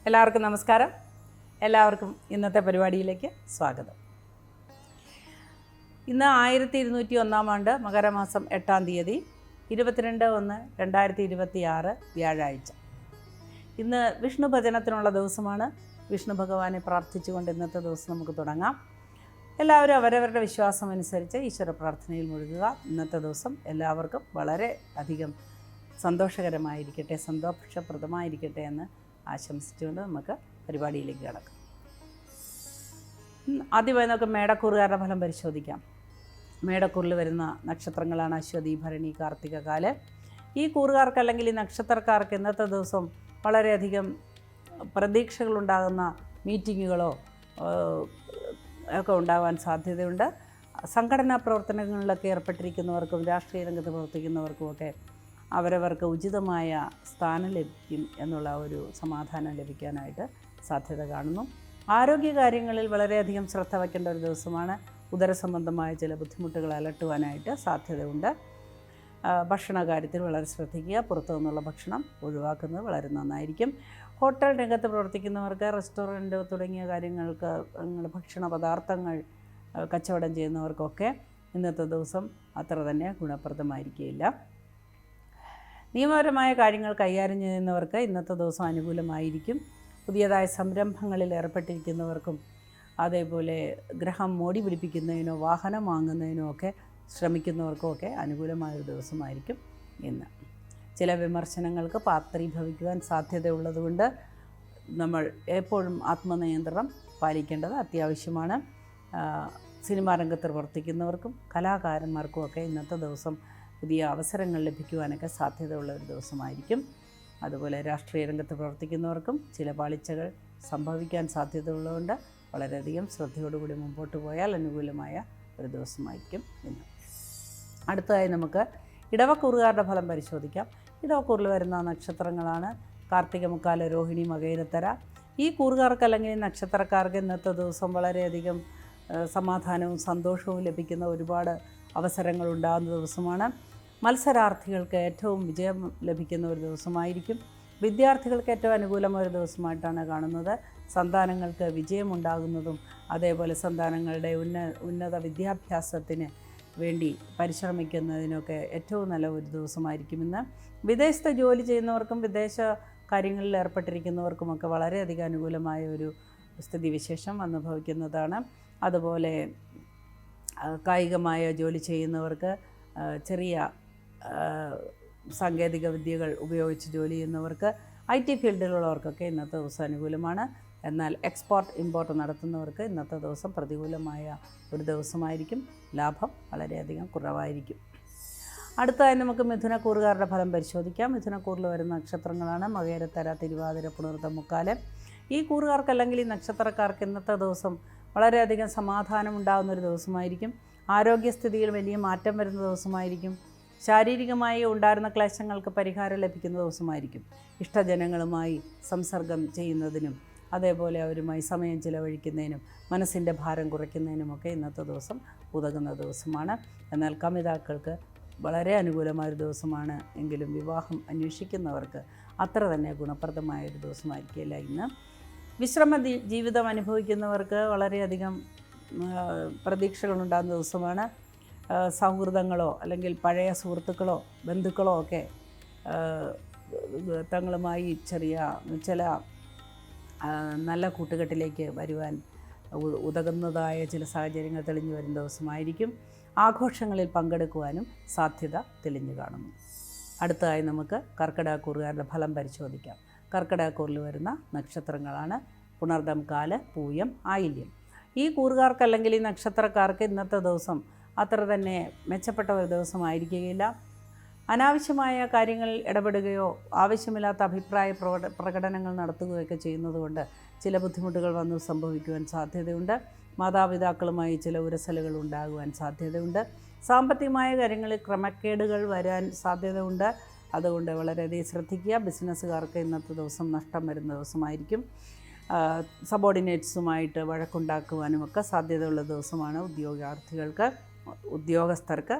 എല്ലാവർക്കും നമസ്കാരം. എല്ലാവർക്കും ഇന്നത്തെ പരിപാടിയിലേക്ക് സ്വാഗതം. ഇന്ന് 1201 മകരമാസം 8-ാം തീയതി 22/1/2026 വ്യാഴാഴ്ച. ഇന്ന് വിഷ്ണു ഭജനത്തിനുള്ള ദിവസമാണ്. വിഷ്ണു ഭഗവാനെ പ്രാർത്ഥിച്ചുകൊണ്ട് ഇന്നത്തെ ദിവസം നമുക്ക് തുടങ്ങാം. എല്ലാവരും അവരവരുടെ വിശ്വാസം അനുസരിച്ച് ഈശ്വര പ്രാർത്ഥനയിൽ മുഴുകുക. ഇന്നത്തെ ദിവസം എല്ലാവർക്കും വളരെ അധികം സന്തോഷകരമായിരിക്കട്ടെ, സന്തോഷപ്രദമായിരിക്കട്ടെ എന്ന് ആശംസിച്ചുകൊണ്ട് നമുക്ക് പരിപാടിയിലേക്ക് കിടക്കാം. ആദ്യമായി നമുക്ക് മേടക്കൂറുകാരുടെ ഫലം പരിശോധിക്കാം. മേടക്കൂറിൽ വരുന്ന നക്ഷത്രങ്ങളാണ് അശ്വതി, ഭരണി, കാർത്തിക, കാല്. ഈ കൂറുകാർക്ക് അല്ലെങ്കിൽ ഈ നക്ഷത്രക്കാർക്ക് ഇന്നത്തെ ദിവസം വളരെയധികം പ്രതീക്ഷകളുണ്ടാകുന്ന മീറ്റിങ്ങുകളോ ഒക്കെ ഉണ്ടാകാൻ സാധ്യതയുണ്ട്. സംഘടനാ പ്രവർത്തനങ്ങളിലൊക്കെ ഏർപ്പെട്ടിരിക്കുന്നവർക്കും രാഷ്ട്രീയ രംഗത്ത് പ്രവർത്തിക്കുന്നവർക്കുമൊക്കെ അവരവർക്ക് ഉചിതമായ സ്ഥാനം ലഭിക്കും എന്നുള്ള ഒരു സമാധാനം ലഭിക്കാനായിട്ട് സാധ്യത കാണുന്നു. ആരോഗ്യകാര്യങ്ങളിൽ വളരെയധികം ശ്രദ്ധ വയ്ക്കേണ്ട ഒരു ദിവസമാണ്. ഉദരസംബന്ധമായ ചില ബുദ്ധിമുട്ടുകൾ അലട്ടുവാനായിട്ട് സാധ്യതയുണ്ട്. ഭക്ഷണ കാര്യത്തിൽ വളരെ ശ്രദ്ധിക്കുക. പുറത്തു നിന്നുള്ള ഭക്ഷണം ഒഴിവാക്കുന്നത് വളരെ നന്നായിരിക്കും. ഹോട്ടൽ രംഗത്ത് പ്രവർത്തിക്കുന്നവർക്ക്, റെസ്റ്റോറൻറ്റ് തുടങ്ങിയ കാര്യങ്ങൾക്ക്, ഭക്ഷണ പദാർത്ഥങ്ങൾ കച്ചവടം ചെയ്യുന്നവർക്കൊക്കെ ഇന്നത്തെ ദിവസം അത്ര തന്നെ ഗുണപ്രദമായിരിക്കുകയില്ല. നിയമപരമായ കാര്യങ്ങൾ കൈകാര്യം ചെയ്യുന്നവർക്ക് ഇന്നത്തെ ദിവസം അനുകൂലമായിരിക്കും. പുതിയതായ സംരംഭങ്ങളിൽ ഏർപ്പെട്ടിരിക്കുന്നവർക്കും അതേപോലെ ഗ്രഹം മോടി പിടിപ്പിക്കുന്നതിനോ വാഹനം വാങ്ങുന്നതിനോ ഒക്കെ ശ്രമിക്കുന്നവർക്കും ഒക്കെ അനുകൂലമായൊരു ദിവസമായിരിക്കും ഇന്ന്. ചില വിമർശനങ്ങൾക്ക് പാത്രീഭവിക്കുവാൻ സാധ്യതയുള്ളതുകൊണ്ട് നമ്മൾ എപ്പോഴും ആത്മനിയന്ത്രണം പാലിക്കേണ്ടത് അത്യാവശ്യമാണ്. സിനിമാ രംഗത്ത് പ്രവർത്തിക്കുന്നവർക്കും കലാകാരന്മാർക്കും ഒക്കെ ഇന്നത്തെ ദിവസം പുതിയ അവസരങ്ങൾ ലഭിക്കുവാനൊക്കെ സാധ്യതയുള്ള ഒരു ദിവസമായിരിക്കും. അതുപോലെ രാഷ്ട്രീയ രംഗത്ത് പ്രവർത്തിക്കുന്നവർക്കും ചില പാളിച്ചകൾ സംഭവിക്കാൻ സാധ്യതയുള്ളതുകൊണ്ട് വളരെയധികം ശ്രദ്ധയോടുകൂടി മുമ്പോട്ട് പോയാൽ അനുകൂലമായ ഒരു ദിവസമായിരിക്കും ഇന്ന്. അടുത്തതായി നമുക്ക് ഇടവക്കൂറുകാരുടെ ഫലം പരിശോധിക്കാം. ഇടവക്കൂറിൽ വരുന്ന നക്ഷത്രങ്ങളാണ് കാർത്തിക, മുക്കാല, രോഹിണി, മകയിരത്തര. ഈ കൂറുകാർക്ക് അല്ലെങ്കിൽ നക്ഷത്രക്കാർക്ക് ഇന്നത്തെ ദിവസം വളരെയധികം സമാധാനവും സന്തോഷവും ലഭിക്കുന്ന ഒരുപാട് അവസരങ്ങളുണ്ടാകുന്ന ദിവസമാണ്. മത്സരാർത്ഥികൾക്ക് ഏറ്റവും വിജയം ലഭിക്കുന്ന ഒരു ദിവസമായിരിക്കും. വിദ്യാർത്ഥികൾക്ക് ഏറ്റവും അനുകൂലമായ ഒരു ദിവസമായിട്ടാണ് കാണുന്നത്. സന്താനങ്ങൾക്ക് വിജയമുണ്ടാകുന്നതും അതേപോലെ സന്താനങ്ങളുടെ ഉന്നത വിദ്യാഭ്യാസത്തിന് വേണ്ടി പരിശ്രമിക്കുന്നതിനൊക്കെ ഏറ്റവും നല്ല ഒരു ദിവസമായിരിക്കും ഇന്ന്. വിദേശത്ത് ജോലി ചെയ്യുന്നവർക്കും വിദേശ കാര്യങ്ങളിൽ ഏർപ്പെട്ടിരിക്കുന്നവർക്കുമൊക്കെ വളരെയധികം അനുകൂലമായ ഒരു സ്ഥിതിവിശേഷം അനുഭവിക്കുന്നതാണ്. അതുപോലെ കായികമായ ജോലി ചെയ്യുന്നവർക്ക്, ചെറിയ സാങ്കേതിക വിദ്യകൾ ഉപയോഗിച്ച് ജോലി ചെയ്യുന്നവർക്ക്, IT ഫീൽഡിലുള്ളവർക്കൊക്കെ ഇന്നത്തെ ദിവസം അനുകൂലമാണ്. എന്നാൽ എക്സ്പോർട്ട് ഇമ്പോർട്ട് നടത്തുന്നവർക്ക് ഇന്നത്തെ ദിവസം പ്രതികൂലമായ ഒരു ദിവസമായിരിക്കും. ലാഭം വളരെയധികം കുറവായിരിക്കും. അടുത്തതായി നമുക്ക് മിഥുനക്കൂറുകാരുടെ ഫലം പരിശോധിക്കാം. മിഥുനക്കൂറിൽ വരുന്ന നക്ഷത്രങ്ങളാണ് മകയിരത്തര, തിരുവാതിര, പുണർതം, മുക്കാല്. ഈ കൂറുകാർക്ക് അല്ലെങ്കിൽ ഈ നക്ഷത്രക്കാർക്ക് ഇന്നത്തെ ദിവസം വളരെയധികം സമാധാനം ഉണ്ടാകുന്നൊരു ദിവസമായിരിക്കും. ആരോഗ്യസ്ഥിതിയിൽ വലിയ മാറ്റം വരുന്ന ദിവസമായിരിക്കും. ശാരീരികമായി ഉണ്ടായിരുന്ന ക്ലേശങ്ങൾക്ക് പരിഹാരം ലഭിക്കുന്ന ദിവസമായിരിക്കും. ഇഷ്ടജനങ്ങളുമായി സംസർഗം ചെയ്യുന്നതിനും അതേപോലെ അവരുമായി സമയം ചിലവഴിക്കുന്നതിനും മനസ്സിൻ്റെ ഭാരം കുറയ്ക്കുന്നതിനുമൊക്കെ ഇന്നത്തെ ദിവസം ഉതകുന്ന ദിവസമാണ്. എന്നാൽ കമിതാക്കൾക്ക് വളരെ അനുകൂലമായൊരു ദിവസമാണ്. എങ്കിലും വിവാഹം അന്വേഷിക്കുന്നവർക്ക് അത്ര തന്നെ ഗുണപ്രദമായൊരു ദിവസമായിരിക്കില്ല ഇന്ന്. വിശ്രമ ജീവിതം അനുഭവിക്കുന്നവർക്ക് വളരെയധികം പ്രതീക്ഷകളുണ്ടാകുന്ന ദിവസമാണ്. സൗഹൃദങ്ങളോ അല്ലെങ്കിൽ പഴയ സുഹൃത്തുക്കളോ ബന്ധുക്കളോ ഒക്കെ തങ്ങളുമായി ചില നല്ല കൂട്ടുകെട്ടിലേക്ക് വരുവാൻ ഉതകുന്നതായ ചില സാഹചര്യങ്ങൾ തെളിഞ്ഞു വരുന്ന ദിവസമായിരിക്കും. ആഘോഷങ്ങളിൽ പങ്കെടുക്കുവാനും സാധ്യത തെളിഞ്ഞു കാണുന്നു. അടുത്തതായി നമുക്ക് കർക്കിടകക്കൂറുകാരുടെ ഫലം പരിശോധിക്കാം. കർക്കിടകക്കൂറിൽ വരുന്ന നക്ഷത്രങ്ങളാണ് പുണർതം, കാല്, പൂയം, ആയില്യം. ഈ കൂറുകാർക്ക് അല്ലെങ്കിൽ ഈ നക്ഷത്രക്കാർക്ക് ഇന്നത്തെ ദിവസം അത്ര തന്നെ മെച്ചപ്പെട്ട ഒരു ദിവസമായിരിക്കുകയില്ല. അനാവശ്യമായ കാര്യങ്ങളിൽ ഇടപെടുകയോ ആവശ്യമില്ലാത്ത അഭിപ്രായ പ്രകടനങ്ങൾ നടത്തുകയൊക്കെ ചെയ്യുന്നതുകൊണ്ട് ചില ബുദ്ധിമുട്ടുകൾ വന്നു സംഭവിക്കുവാൻ സാധ്യതയുണ്ട്. മാതാപിതാക്കളുമായി ചില ഉരസലുകൾ ഉണ്ടാകുവാൻ സാധ്യതയുണ്ട്. സാമ്പത്തികമായ കാര്യങ്ങളിൽ ക്രമക്കേടുകൾ വരാൻ സാധ്യതയുണ്ട്. അതുകൊണ്ട് വളരെയധികം ശ്രദ്ധിക്കുക. ബിസിനസ്സുകാർക്ക് ഇന്നത്തെ ദിവസം നഷ്ടം വരുന്ന ദിവസമായിരിക്കും. സബോർഡിനേറ്റ്സുമായിട്ട് വഴക്കുണ്ടാക്കുവാനുമൊക്കെ സാധ്യതയുള്ള ദിവസമാണ് ഉദ്യോഗസ്ഥർക്ക്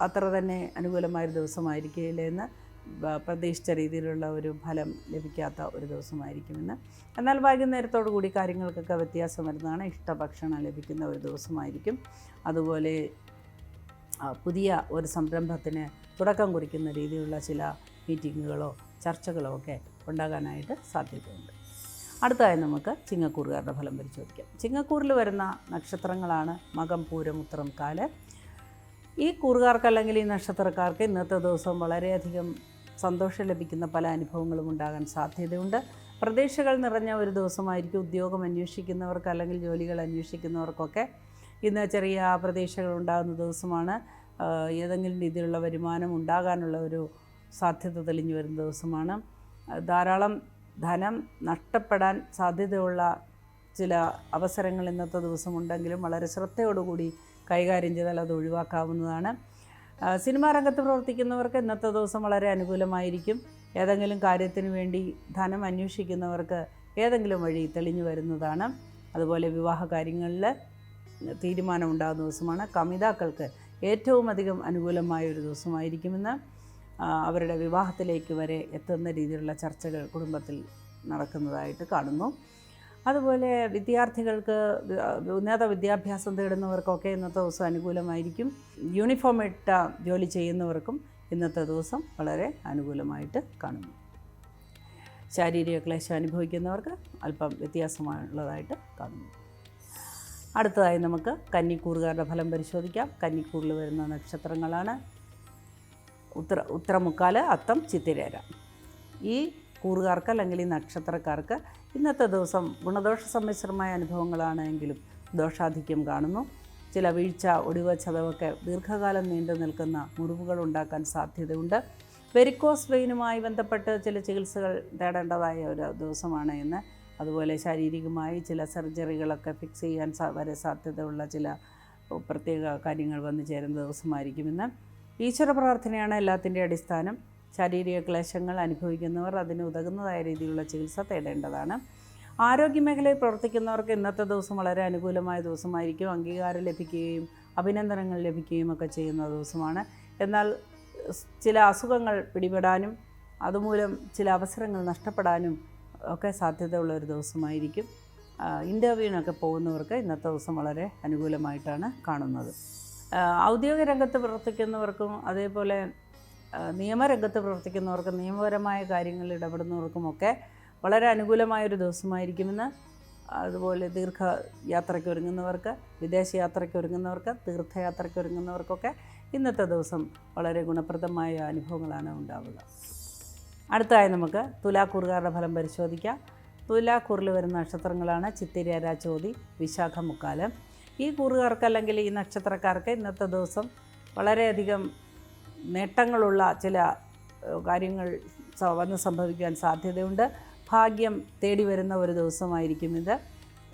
അത്ര തന്നെ അനുകൂലമായൊരു ദിവസമായിരിക്കില്ല എന്ന് പ്രതീക്ഷിച്ച രീതിയിലുള്ള ഒരു ഫലം ലഭിക്കാത്ത ഒരു ദിവസമായിരിക്കും ഇന്ന്. എന്നാൽ വൈകുന്നേരത്തോടു കൂടി കാര്യങ്ങൾക്കൊക്കെ വ്യത്യാസം വരുന്നതാണ്. ഇഷ്ടഭക്ഷണം ലഭിക്കുന്ന ഒരു ദിവസമായിരിക്കും. അതുപോലെ പുതിയ ഒരു സംരംഭത്തിന് തുടക്കം കുറിക്കുന്ന രീതിയിലുള്ള ചില മീറ്റിങ്ങുകളോ ചർച്ചകളോ ഒക്കെ ഉണ്ടാകാനായിട്ട് സാധ്യതയുണ്ട്. അടുത്തതായി നമുക്ക് ചിങ്ങക്കൂറുകാരുടെ ഫലം പരിശോധിക്കാം. ചിങ്ങക്കൂറിൽ വരുന്ന നക്ഷത്രങ്ങളാണ് മകം, പൂരം, ഉത്രം, കാല്. ഈ കൂറുകാർക്ക് അല്ലെങ്കിൽ ഈ നക്ഷത്രക്കാർക്ക് ഇന്നത്തെ ദിവസം വളരെയധികം സന്തോഷം ലഭിക്കുന്ന പല അനുഭവങ്ങളും ഉണ്ടാകാൻ സാധ്യതയുണ്ട്. പ്രതീക്ഷകൾ നിറഞ്ഞ ഒരു ദിവസമായിരിക്കും. ഉദ്യോഗം അന്വേഷിക്കുന്നവർക്ക് അല്ലെങ്കിൽ ജോലികൾ അന്വേഷിക്കുന്നവർക്കൊക്കെ ഇന്ന് ചെറിയ പ്രതീക്ഷകൾ ഉണ്ടാകുന്ന ദിവസമാണ്. ഏതെങ്കിലും രീതിയിലുള്ള വരുമാനം ഉണ്ടാകാനുള്ള ഒരു സാധ്യത തെളിഞ്ഞു വരുന്ന ദിവസമാണ്. ധാരാളം ധനം നഷ്ടപ്പെടാൻ സാധ്യതയുള്ള ചില അവസരങ്ങൾ ഇന്നത്തെ ദിവസമുണ്ടെങ്കിലും വളരെ ശ്രദ്ധയോടുകൂടി കൈകാര്യം ചെയ്താൽ അത് ഒഴിവാക്കാവുന്നതാണ്. സിനിമാ രംഗത്ത് പ്രവർത്തിക്കുന്നവർക്ക് ഇന്നത്തെ ദിവസം വളരെ അനുകൂലമായിരിക്കും. ഏതെങ്കിലും കാര്യത്തിന് വേണ്ടി ധനം അന്വേഷിക്കുന്നവർക്ക് ഏതെങ്കിലും വഴി തെളിഞ്ഞു വരുന്നതാണ്. അതുപോലെ വിവാഹ കാര്യങ്ങളിൽ തീരുമാനം ഉണ്ടാകുന്ന ദിവസമാണ്. കമിതാക്കൾക്ക് ഏറ്റവും അധികം അനുകൂലമായ ഒരു ദിവസമായിരിക്കുമെന്ന് അവരുടെ വിവാഹത്തിലേക്ക് വരെ എത്തുന്ന രീതിയിലുള്ള ചർച്ചകൾ കുടുംബത്തിൽ നടക്കുന്നതായിട്ട് കാണുന്നു. അതുപോലെ വിദ്യാർത്ഥികൾക്ക് ഉന്നത വിദ്യാഭ്യാസം തേടുന്നവർക്കൊക്കെ ഇന്നത്തെ ദിവസം അനുകൂലമായിരിക്കും. യൂണിഫോം ഇട്ട ജോലി ചെയ്യുന്നവർക്കും ഇന്നത്തെ ദിവസം വളരെ അനുകൂലമായിട്ട് കാണുന്നു. ശാരീരിക ക്ലേശം അനുഭവിക്കുന്നവർക്ക് അല്പം വ്യത്യാസമുള്ളതായിട്ട് കാണുന്നു. അടുത്തതായി നമുക്ക് കന്നിക്കൂറുകാരുടെ ഫലം പരിശോധിക്കാം. കന്നിക്കൂറിൽ വരുന്ന നക്ഷത്രങ്ങളാണ് ഉത്തരമുക്കാല്, അത്തം, ചിത്തിരേര. ഈ കൂറുകാർക്ക് അല്ലെങ്കിൽ ഈ നക്ഷത്രക്കാർക്ക് ഇന്നത്തെ ദിവസം ഗുണദോഷ സമ്മിശ്രമായ അനുഭവങ്ങളാണെങ്കിലും ദോഷാധിക്യം കാണുന്നു. ചില വീഴ്ച, ഒടിവ്, ചതവൊക്കെ ദീർഘകാലം നീണ്ടു നിൽക്കുന്ന മുറിവുകൾ ഉണ്ടാക്കാൻ സാധ്യതയുണ്ട്. വെരിക്കോസ് വെയിനുമായി ബന്ധപ്പെട്ട് ചില ചികിത്സകൾ തേടേണ്ടതായ ഒരു ദിവസമാണ് ഇന്ന്. അതുപോലെ ശാരീരികമായി ചില സർജറികളൊക്കെ ഫിക്സ് ചെയ്യാൻ വരെ സാധ്യതയുള്ള ചില പ്രത്യേക കാര്യങ്ങൾ വന്നു ചേരുന്ന ദിവസമായിരിക്കും ഇന്ന്. ഈശ്വര പ്രാർത്ഥനയാണ് എല്ലാത്തിൻ്റെ അടിസ്ഥാനം. ശാരീരിക ക്ലേശങ്ങൾ അനുഭവിക്കുന്നവർ അതിന് ഉതകുന്നതായ രീതിയിലുള്ള ചികിത്സ തേടേണ്ടതാണ്. ആരോഗ്യമേഖലയിൽ പ്രവർത്തിക്കുന്നവർക്ക് ഇന്നത്തെ ദിവസം വളരെ അനുകൂലമായ ദിവസമായിരിക്കും. അംഗീകാരം ലഭിക്കുകയും അഭിനന്ദനങ്ങൾ ലഭിക്കുകയും ഒക്കെ ചെയ്യുന്ന ദിവസമാണ്. എന്നാൽ ചില അസുഖങ്ങൾ പിടിപെടാനും അതുമൂലം ചില അവസരങ്ങൾ നഷ്ടപ്പെടാനും ഒക്കെ സാധ്യതയുള്ള ഒരു ദിവസമായിരിക്കും. ഇൻ്റർവ്യൂവിനൊക്കെ പോകുന്നവർക്ക് ഇന്നത്തെ ദിവസം വളരെ അനുകൂലമായിട്ടാണ് കാണുന്നത്. ഔദ്യോഗിക രംഗത്ത് പ്രവർത്തിക്കുന്നവർക്കും അതേപോലെ നിയമരംഗത്ത് പ്രവർത്തിക്കുന്നവർക്കും നിയമപരമായ കാര്യങ്ങളിൽ ഇടപെടുന്നവർക്കുമൊക്കെ വളരെ അനുകൂലമായൊരു ദിവസമായിരിക്കുമെന്ന്. അതുപോലെ ദീർഘയാത്രയ്ക്ക് ഒരുങ്ങുന്നവർക്ക്, വിദേശയാത്രയ്ക്ക് ഒരുങ്ങുന്നവർക്ക്, തീർത്ഥയാത്രയ്ക്ക് ഒരുങ്ങുന്നവർക്കൊക്കെ ഇന്നത്തെ ദിവസം വളരെ ഗുണപ്രദമായ അനുഭവങ്ങളാണ് ഉണ്ടാവുക. അടുത്തതായി നമുക്ക് തുലാക്കൂറുകാരുടെ ഫലം പരിശോധിക്കാം. തുലാക്കൂറിൽ വരുന്ന നക്ഷത്രങ്ങളാണ് ചിത്തിരേര, ചോതി, വിശാഖ, മുക്കാല്. ഈ കൂറുകാർക്ക് അല്ലെങ്കിൽ ഈ നക്ഷത്രക്കാർക്ക് ഇന്നത്തെ ദിവസം വളരെയധികം നേട്ടങ്ങളുള്ള ചില കാര്യങ്ങൾ വന്ന് സംഭവിക്കാൻ സാധ്യതയുണ്ട്. ഭാഗ്യം തേടി വരുന്ന ഒരു ദിവസമായിരിക്കും ഇത്.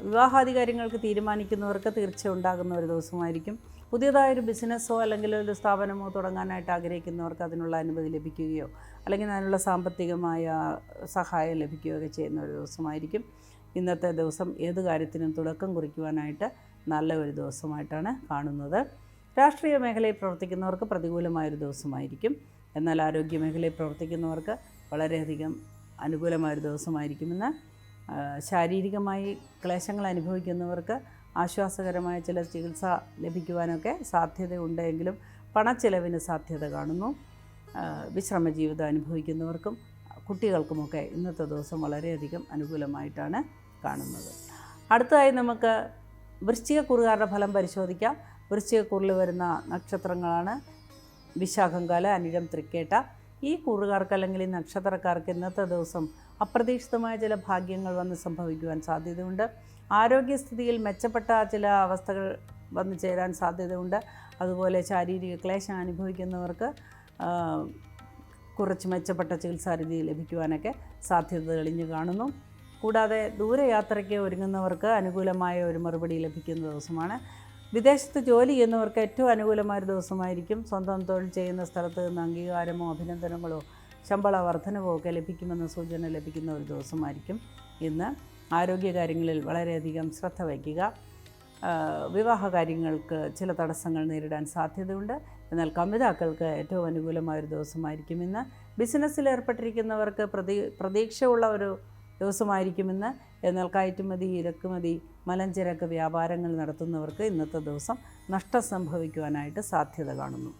വിവാഹാധികാര്യങ്ങൾക്ക് തീരുമാനിക്കുന്നവർക്ക് തീർച്ച ഉണ്ടാകുന്ന ഒരു ദിവസമായിരിക്കും. പുതിയതായൊരു ബിസിനസ്സോ അല്ലെങ്കിൽ ഒരു സ്ഥാപനമോ തുടങ്ങാനായിട്ട് ആഗ്രഹിക്കുന്നവർക്ക് അതിനുള്ള അനുമതി ലഭിക്കുകയോ അല്ലെങ്കിൽ അതിനുള്ള സാമ്പത്തികമായ സഹായം ലഭിക്കുകയോ ഒക്കെ ചെയ്യുന്ന ഒരു ദിവസമായിരിക്കും. ഇന്നത്തെ ദിവസം ഏത് കാര്യത്തിനും തുടക്കം കുറിക്കുവാനായിട്ട് നല്ല ഒരു ദിവസമായിട്ടാണ് കാണുന്നത്. രാഷ്ട്രീയ മേഖലയിൽ പ്രവർത്തിക്കുന്നവർക്ക് പ്രതികൂലമായൊരു ദിവസമായിരിക്കും. എന്നാൽ ആരോഗ്യ മേഖലയിൽ പ്രവർത്തിക്കുന്നവർക്ക് വളരെയധികം അനുകൂലമായൊരു ദിവസമായിരിക്കുമെന്ന്. ശാരീരികമായി ക്ലേശങ്ങൾ അനുഭവിക്കുന്നവർക്ക് ആശ്വാസകരമായ ചില ചികിത്സ ലഭിക്കുവാനൊക്കെ സാധ്യതയുണ്ടെങ്കിലും പണച്ചെലവിന് സാധ്യത കാണുന്നു. വിശ്രമ ജീവിതം അനുഭവിക്കുന്നവർക്കും കുട്ടികൾക്കുമൊക്കെ ഇന്നത്തെ ദിവസം വളരെയധികം അനുകൂലമായിട്ടാണ് കാണുന്നത്. അടുത്തതായി നമുക്ക് വൃശ്ചികക്കൂറുകാരുടെ ഫലം പരിശോധിക്കാം. വൃശ്ചികക്കൂറിൽ വരുന്ന നക്ഷത്രങ്ങളാണ് വിശാഖം, കാല്, അനിഴം, തൃക്കേട്ട. ഈ കൂറുകാർക്ക് അല്ലെങ്കിൽ ഈ നക്ഷത്രക്കാർക്ക് ഇന്നത്തെ ദിവസം അപ്രതീക്ഷിതമായ ചില ഭാഗ്യങ്ങൾ വന്ന് സംഭവിക്കുവാൻ സാധ്യതയുണ്ട്. ആരോഗ്യസ്ഥിതിയിൽ മെച്ചപ്പെട്ട ചില അവസ്ഥകൾ വന്നു ചേരാൻ സാധ്യതയുണ്ട്. അതുപോലെ ശാരീരിക ക്ലേശം അനുഭവിക്കുന്നവർക്ക് കുറച്ച് മെച്ചപ്പെട്ട ചികിത്സാരീതി ലഭിക്കുവാനൊക്കെ സാധ്യത തെളിഞ്ഞു കാണുന്നു. കൂടാതെ ദൂരയാത്രയ്ക്ക് ഒരുങ്ങുന്നവർക്ക് അനുകൂലമായ ഒരു മറുപടി ലഭിക്കുന്ന ദിവസമാണ്. വിദേശത്ത് ജോലി ചെയ്യുന്നവർക്ക് ഏറ്റവും അനുകൂലമായൊരു ദിവസമായിരിക്കും. സ്വന്തം തൊഴിൽ ചെയ്യുന്ന സ്ഥലത്ത് നിന്ന് അംഗീകാരമോ അഭിനന്ദനങ്ങളോ ശമ്പള വർധനവോ ഒക്കെ ലഭിക്കുമെന്ന സൂചന ലഭിക്കുന്ന ഒരു ദിവസമായിരിക്കും ഇന്ന്. ആരോഗ്യകാര്യങ്ങളിൽ വളരെയധികം ശ്രദ്ധ വയ്ക്കുക. വിവാഹ കാര്യങ്ങൾക്ക് ചില തടസ്സങ്ങൾ നേരിടാൻ സാധ്യതയുണ്ട്. എന്നാൽ കമിതാക്കൾക്ക് ഏറ്റവും അനുകൂലമായൊരു ദിവസമായിരിക്കും ഇന്ന്. ബിസിനസ്സിൽ ഏർപ്പെട്ടിരിക്കുന്നവർക്ക് പ്രതീക്ഷയുള്ള ഒരു ദിവസമായിരിക്കും ഇന്ന്. എന്നാൽ കയറ്റുമതി, ഇറക്കുമതി, മലഞ്ചരക്ക് വ്യാപാരങ്ങൾ നടത്തുന്നവർക്ക് ഇന്നത്തെ ദിവസം നഷ്ടം സംഭവിക്കുവാനായിട്ട് സാധ്യത കാണുന്നു.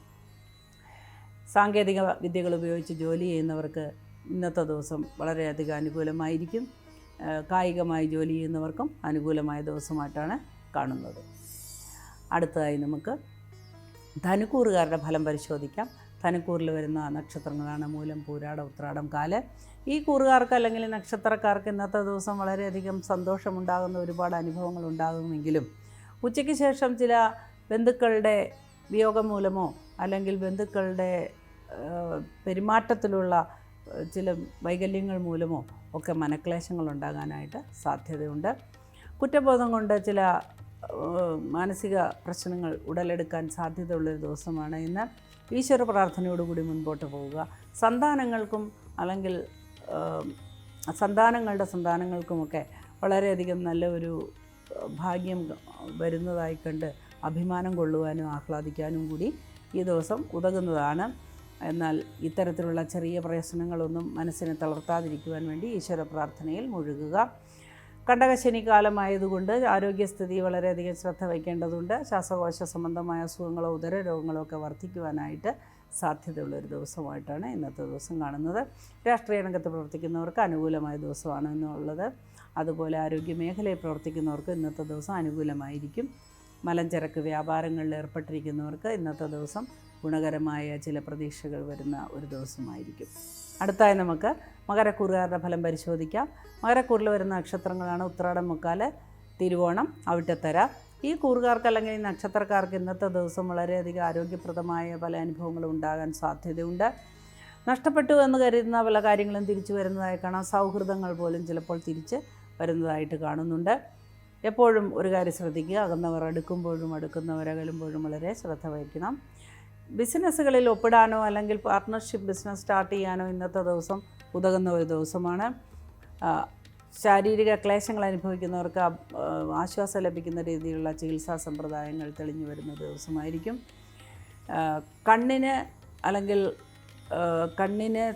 സാങ്കേതിക വിദ്യകൾ ഉപയോഗിച്ച് ജോലി ചെയ്യുന്നവർക്ക് ഇന്നത്തെ ദിവസം വളരെയധികം അനുകൂലമായിരിക്കും. കായികമായി ജോലി ചെയ്യുന്നവർക്കും അനുകൂലമായ ദിവസമായിട്ടാണ് കാണുന്നത്. അടുത്തതായി നമുക്ക് ധനുക്കൂറുകാരുടെ ഫലം പരിശോധിക്കാം. ധനുക്കൂറിൽ വരുന്ന നക്ഷത്രങ്ങളാണ് മൂലം, പൂരാടം, ഉത്രാടം, കാല്. ഈ കൂറുകാർക്ക് അല്ലെങ്കിൽ നക്ഷത്രക്കാർക്ക് ഇന്നത്തെ ദിവസം വളരെയധികം സന്തോഷമുണ്ടാകുന്ന ഒരുപാട് അനുഭവങ്ങൾ ഉണ്ടാകുമെങ്കിലും ഉച്ചയ്ക്ക് ശേഷം ചില ബന്ധുക്കളുടെ വിയോഗം മൂലമോ അല്ലെങ്കിൽ ബന്ധുക്കളുടെ പെരുമാറ്റത്തിലുള്ള ചില വൈകല്യങ്ങൾ മൂലമോ ഒക്കെ മനക്ലേശങ്ങൾ ഉണ്ടാകാനായിട്ട് സാധ്യതയുണ്ട്. കുറ്റബോധം കൊണ്ട് ചില മാനസിക പ്രശ്നങ്ങൾ ഉടലെടുക്കാൻ സാധ്യതയുള്ളൊരു ദിവസമാണ് ഇന്ന്. ഈശ്വര പ്രാർത്ഥനയോടുകൂടി മുൻപോട്ട് പോവുക. സന്താനങ്ങൾക്കും അല്ലെങ്കിൽ സന്താനങ്ങൾക്കുമൊക്കെ വളരെയധികം നല്ല ഒരു ഭാഗ്യം വരുന്നതായി കണ്ട് അഭിമാനം കൊള്ളുവാനും ആഹ്ലാദിക്കാനും കൂടി ഈ ദിവസം ഉതകുന്നതാണ്. എന്നാൽ ഇത്തരത്തിലുള്ള ചെറിയ പ്രശ്നങ്ങളൊന്നും മനസ്സിനെ തളർത്താതിരിക്കുവാൻ വേണ്ടി ഈശ്വര പ്രാർത്ഥനയിൽ മുഴുകുക. കണ്ടകശനി കാലമായതുകൊണ്ട് ആരോഗ്യസ്ഥിതി വളരെയധികം ശ്രദ്ധ വയ്ക്കേണ്ടതുണ്ട്. ശ്വാസകോശ സംബന്ധമായ അസുഖങ്ങളോ ഉദര രോഗങ്ങളോ ഒക്കെ വർദ്ധിക്കുവാനായിട്ട് സാധ്യതയുള്ളൊരു ദിവസമായിട്ടാണ് ഇന്നത്തെ ദിവസം കാണുന്നത്. രാഷ്ട്രീയ രംഗത്ത് പ്രവർത്തിക്കുന്നവർക്ക് അനുകൂലമായ ദിവസമാണ് എന്നുള്ളത്. അതുപോലെ ആരോഗ്യ മേഖലയിൽ പ്രവർത്തിക്കുന്നവർക്ക് ഇന്നത്തെ ദിവസം അനുകൂലമായിരിക്കും. മലഞ്ചരക്ക് വ്യാപാരങ്ങളിൽ ഏർപ്പെട്ടിരിക്കുന്നവർക്ക് ഇന്നത്തെ ദിവസം ഗുണകരമായ ചില പ്രതീക്ഷകൾ വരുന്ന ഒരു ദിവസമായിരിക്കും. അടുത്തായി നമുക്ക് മകരക്കൂറുകാരുടെ ഫലം പരിശോധിക്കാം. മകരക്കൂറിൽ വരുന്ന നക്ഷത്രങ്ങളാണ് ഉത്രാടം, മുക്കാല്, തിരുവോണം, അവിട്ടത്തര. ഈ കൂറുകാർക്ക് അല്ലെങ്കിൽ ഈ നക്ഷത്രക്കാർക്ക് ഇന്നത്തെ ദിവസം വളരെയധികം ആരോഗ്യപ്രദമായ പല അനുഭവങ്ങളും ഉണ്ടാകാൻ സാധ്യതയുണ്ട്. നഷ്ടപ്പെട്ടു എന്ന് കരുതുന്ന പല കാര്യങ്ങളും തിരിച്ചു വരുന്നതായി കാണാം. സൗഹൃദങ്ങൾ പോലും ചിലപ്പോൾ തിരിച്ച് വരുന്നതായിട്ട് കാണുന്നുണ്ട്. എപ്പോഴും ഒരു കാര്യം ശ്രദ്ധിക്കുക, അകന്നവർ അടുക്കുമ്പോഴും അടുക്കുന്നവർ അകലുമ്പോഴും വളരെ ശ്രദ്ധ വഹിക്കണം. ബിസിനസ്സുകളിൽ ഒപ്പിടാനോ അല്ലെങ്കിൽ പാർട്ട്ണർഷിപ്പ് ബിസിനസ് സ്റ്റാർട്ട് ചെയ്യാനോ ഇന്നത്തെ ദിവസം ഉതകുന്ന ഒരു ദിവസമാണ്. ശാരീരിക ക്ലേശങ്ങൾ അനുഭവിക്കുന്നവർക്ക് ആശ്വാസം ലഭിക്കുന്ന രീതിയിലുള്ള ചികിത്സാ സമ്പ്രദായങ്ങൾ തെളിഞ്ഞു വരുന്ന ദിവസമായിരിക്കും. കണ്ണിനെ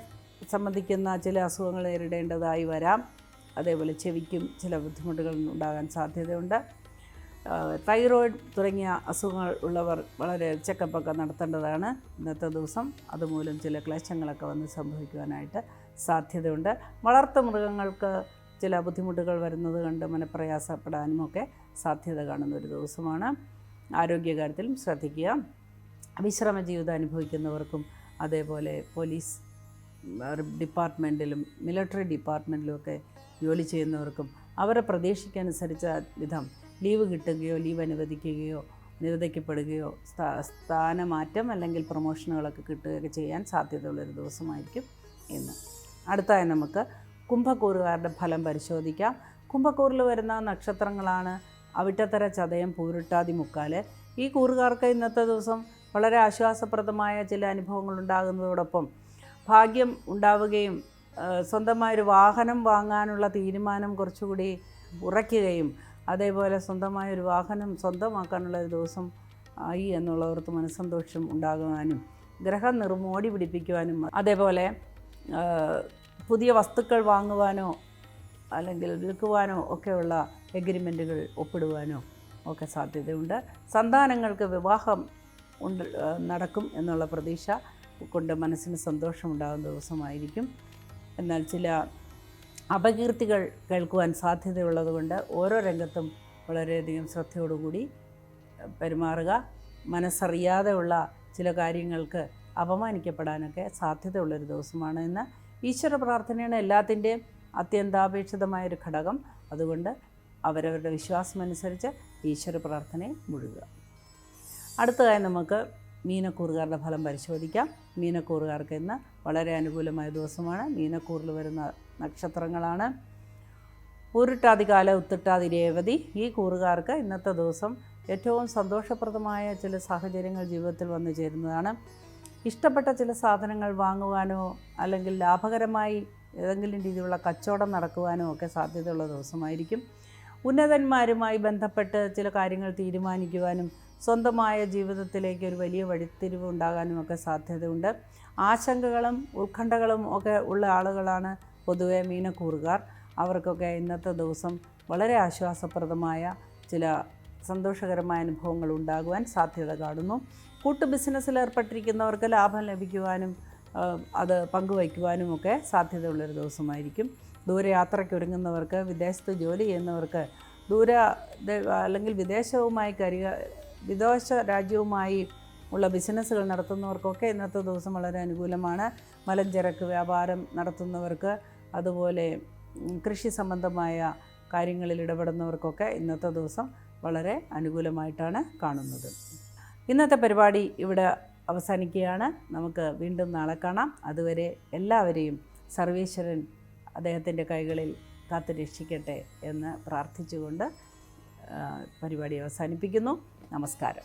സംബന്ധിക്കുന്ന ചില അസുഖങ്ങൾ നേരിടേണ്ടതായി വരാം. അതേപോലെ ചെവിക്കും ചില ബുദ്ധിമുട്ടുകൾ ഉണ്ടാകാൻ സാധ്യതയുണ്ട്. തൈറോയിഡ് തുടങ്ങിയ അസുഖങ്ങൾ ഉള്ളവർ വളരെ ചെക്കപ്പൊക്കെ നടത്തേണ്ടതാണ് ഇന്നത്തെ ദിവസം. അതുമൂലം ചില ക്ലേശങ്ങളൊക്കെ വന്ന് സംഭവിക്കുവാനായിട്ട് സാധ്യതയുണ്ട്. വളർത്തു മൃഗങ്ങൾക്ക് ചില ബുദ്ധിമുട്ടുകൾ വരുന്നത് കണ്ട് മനപ്രയാസപ്പെടാനുമൊക്കെ സാധ്യത കാണുന്ന ഒരു ദിവസമാണ്. ആരോഗ്യകാര്യത്തിലും ശ്രദ്ധിക്കുക. വിശ്രമ ജീവിതം അനുഭവിക്കുന്നവർക്കും അതേപോലെ പോലീസ് ഡിപ്പാർട്ട്മെൻറ്റിലും മിലിറ്ററി ഡിപ്പാർട്ട്മെൻറ്റിലുമൊക്കെ ജോലി ചെയ്യുന്നവർക്കും അവരെ പ്രതീക്ഷയ്ക്കനുസരിച്ച വിധം ലീവ് കിട്ടുകയോ ലീവ് അനുവദിക്കപ്പെടുകയോ സ്ഥാനമാറ്റം അല്ലെങ്കിൽ പ്രൊമോഷനുകളൊക്കെ കിട്ടുകയൊക്കെ ചെയ്യാൻ സാധ്യതയുള്ളൊരു ദിവസമായിരിക്കും ഇന്ന്. അടുത്തായി നമുക്ക് കുംഭക്കൂറുകാരുടെ ഫലം പരിശോധിക്കാം. കുംഭക്കൂറിൽ വരുന്ന നക്ഷത്രങ്ങളാണ് അവിട്ടത്തര, ചതയം, പൂരുട്ടാതി, മുക്കാല്. ഈ കൂറുകാർക്ക് ഇന്നത്തെ ദിവസം വളരെ ആശ്വാസപ്രദമായ ചില അനുഭവങ്ങൾ ഉണ്ടാകുന്നതോടൊപ്പം ഭാഗ്യം ഉണ്ടാവുകയും സ്വന്തമായൊരു വാഹനം വാങ്ങാനുള്ള തീരുമാനം കുറച്ചുകൂടി ഉറയ്ക്കുകയും അതേപോലെ സ്വന്തമായൊരു വാഹനം സ്വന്തമാക്കാനുള്ള ഒരു ദിവസം ആയി എന്നുള്ളവർക്ക് മനസ്സന്തോഷം ഉണ്ടാകുവാനും ഗ്രഹം നിർമോടി പിടിപ്പിക്കുവാനും അതേപോലെ പുതിയ വസ്തുക്കൾ വാങ്ങുവാനോ അല്ലെങ്കിൽ വിൽക്കുവാനോ ഒക്കെയുള്ള എഗ്രിമെൻറ്റുകൾ ഒപ്പിടുവാനോ ഒക്കെ സാധ്യതയുണ്ട്. സന്താനങ്ങൾക്ക് വിവാഹം നടക്കും എന്നുള്ള പ്രതീക്ഷ കൊണ്ട് മനസ്സിന് സന്തോഷമുണ്ടാകുന്ന ദിവസമായിരിക്കും. എന്നാൽ ചില അപകീർത്തികൾ കേൾക്കുവാൻ സാധ്യതയുള്ളതുകൊണ്ട് ഓരോ രംഗത്തും വളരെയധികം ശ്രദ്ധയോടുകൂടി പെരുമാറുക. മനസ്സറിയാതെയുള്ള ചില കാര്യങ്ങൾക്ക് അപമാനിക്കപ്പെടാനൊക്കെ സാധ്യതയുള്ളൊരു ദിവസമാണ് ഇന്ന്. ഈശ്വര പ്രാർത്ഥനയാണ് എല്ലാത്തിൻ്റെയും അത്യന്താപേക്ഷിതമായൊരു ഘടകം. അതുകൊണ്ട് അവരവരുടെ വിശ്വാസമനുസരിച്ച് ഈശ്വര പ്രാർത്ഥനയെ മുഴുകുക. അടുത്തതായി നമുക്ക് മീനക്കൂറുകാരുടെ ഫലം പരിശോധിക്കാം. മീനക്കൂറുകാർക്ക് ഇന്ന് വളരെ അനുകൂലമായ ദിവസമാണ്. മീനക്കൂറിൽ വരുന്ന നക്ഷത്രങ്ങളാണ് പൂരുട്ടാതികാല, ഉത്രട്ടാതി, രേവതി. ഈ കൂറുകാർക്ക് ഇന്നത്തെ ദിവസം ഏറ്റവും സന്തോഷപ്രദമായ ചില സാഹചര്യങ്ങൾ ജീവിതത്തിൽ വന്നു ചേരുന്നതാണ്. ഇഷ്ടപ്പെട്ട ചില സാധനങ്ങൾ വാങ്ങുവാനോ അല്ലെങ്കിൽ ലാഭകരമായി ഏതെങ്കിലും രീതിയിലുള്ള കച്ചവടം നടക്കുവാനോ ഒക്കെ സാധ്യതയുള്ള ദിവസമായിരിക്കും. ഉന്നതന്മാരുമായി ബന്ധപ്പെട്ട് ചില കാര്യങ്ങൾ തീരുമാനിക്കുവാനും സ്വന്തമായ ജീവിതത്തിലേക്ക് ഒരു വലിയ വഴിത്തിരിവ് ഉണ്ടാകാനുമൊക്കെ സാധ്യതയുണ്ട്. ആശങ്കകളും ഉത്കണ്ഠകളും ഒക്കെ ഉള്ള ആളുകളാണ് പൊതുവെ മീനക്കൂറുകാർ. അവർക്കൊക്കെ ഇന്നത്തെ ദിവസം വളരെ ആശ്വാസപ്രദമായ ചില സന്തോഷകരമായ അനുഭവങ്ങൾ ഉണ്ടാകുവാൻ സാധ്യത കാണുന്നു. കൂട്ടു ബിസിനസ്സിൽ ഏർപ്പെട്ടിരിക്കുന്നവർക്ക് ലാഭം ലഭിക്കുവാനും അത് പങ്കുവയ്ക്കുവാനുമൊക്കെ സാധ്യതയുള്ളൊരു ദിവസമായിരിക്കും. ദൂരയാത്രയ്ക്ക് ഒരുങ്ങുന്നവർക്ക്, വിദേശത്ത് ജോലി ചെയ്യുന്നവർക്ക്, അല്ലെങ്കിൽ വിദേശ രാജ്യവുമായി ഉള്ള ബിസിനസ്സുകൾ നടത്തുന്നവർക്കൊക്കെ ഇന്നത്തെ ദിവസം വളരെ അനുകൂലമാണ്. മലഞ്ചരക്ക് വ്യാപാരം നടത്തുന്നവർക്ക്, അതുപോലെ കൃഷി സംബന്ധമായ കാര്യങ്ങളിൽ ഇടപെടുന്നവർക്കൊക്കെ ഇന്നത്തെ ദിവസം വളരെ അനുകൂലമായിട്ടാണ് കാണുന്നത്. ഇന്നത്തെ പരിപാടി ഇവിടെ അവസാനിക്കുകയാണ്. നമുക്ക് വീണ്ടും നാളെ കാണാം. അതുവരെ എല്ലാവരെയും സർവേശ്വരൻ അദ്ദേഹത്തിൻ്റെ കൈകളിൽ കാത്തു രക്ഷിക്കട്ടെ എന്ന് പ്രാർത്ഥിച്ചുകൊണ്ട് പരിപാടി അവസാനിപ്പിക്കുന്നു. നമസ്കാരം.